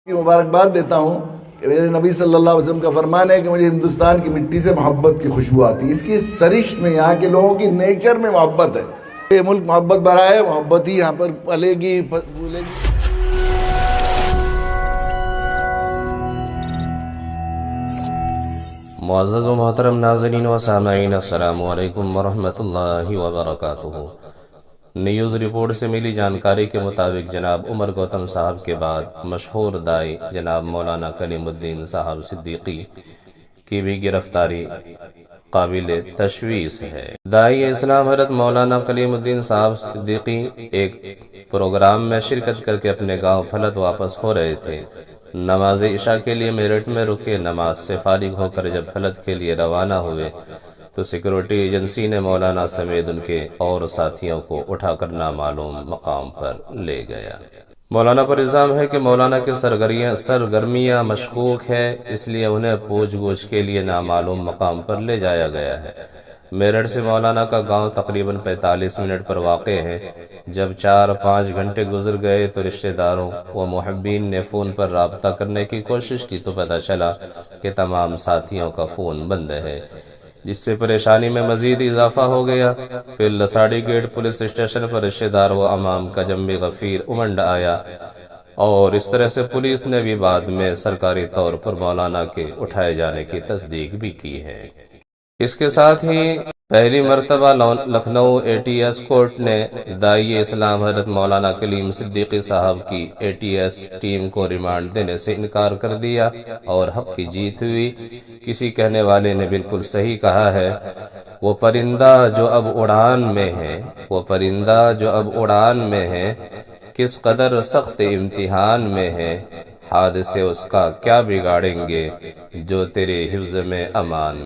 کی مبارکباد دیتا ہوں کہ میرے نبی صلی اللہ علیہ وسلم کا فرمان ہے کہ مجھے ہندوستان کی مٹی سے محبت کی خوشبو آتی ہے. اس کی سرشت میں یہاں کے لوگوں کی نیچر میں محبت ہے. یہ ملک محبت بھرا ہے، محبت ہی یہاں پر پلے گی پھولے گی. معزز و محترم ناظرین و سامعین، السلام علیکم ورحمۃ اللہ وبرکاتہ. نیوز رپورٹ سے ملی جانکاری کے مطابق جناب عمر گوتم صاحب کے بعد مشہور دائی جناب مولانا کلیم الدین صاحب صدیقی کی بھی گرفتاری قابل تشویش ہے. دائی اسلام حضرت مولانا کلیم الدین صاحب صدیقی ایک پروگرام میں شرکت کر کے اپنے گاؤں پھلت واپس ہو رہے تھے. نماز عشاء کے لیے میرٹھ میں رکے. نماز سے فارغ ہو کر جب پھلت کے لیے روانہ ہوئے تو سیکورٹی ایجنسی نے مولانا سمیت ان کے اور ساتھیوں کو اٹھا کر نامعلوم مقام پر لے گیا. مولانا پر الزام ہے کہ مولانا کے سرگرمیاں مشکوک ہے، اس لیے انہیں پوچھ گچھ کے لیے نامعلوم مقام پر لے جایا گیا ہے. میرٹھ سے مولانا کا گاؤں تقریباً 45 منٹ پر واقع ہے. جب 4-5 گھنٹے گزر گئے تو رشتہ داروں و محبین نے فون پر رابطہ کرنے کی کوشش کی تو پتہ چلا کہ تمام ساتھیوں کا فون بند ہے، جس سے پریشانی میں مزید اضافہ ہو گیا. پھر لساڑی گیٹ پولیس اسٹیشن پر رشتہ دار و عوام کا جنب غفیر امنڈ آیا اور اس طرح سے پولیس نے بھی بعد میں سرکاری طور پر مولانا کے اٹھائے جانے کی تصدیق بھی کی ہے. اس کے ساتھ ہی پہلی مرتبہ Lucknow A T S court نے دائی اسلام حضرت مولانا کلیم صدیقی صاحب کی اے ٹی ایس ٹیم کو ریمانڈ دینے سے انکار کر دیا اور حق کی جیت ہوئی. کسی کہنے والے نے بالکل صحیح کہا ہے، وہ پرندہ جو اب اڑان میں ہے، کس قدر سخت امتحان میں ہے. حادثے اس کا کیا بگاڑیں گے جو تیرے حفظ میں امان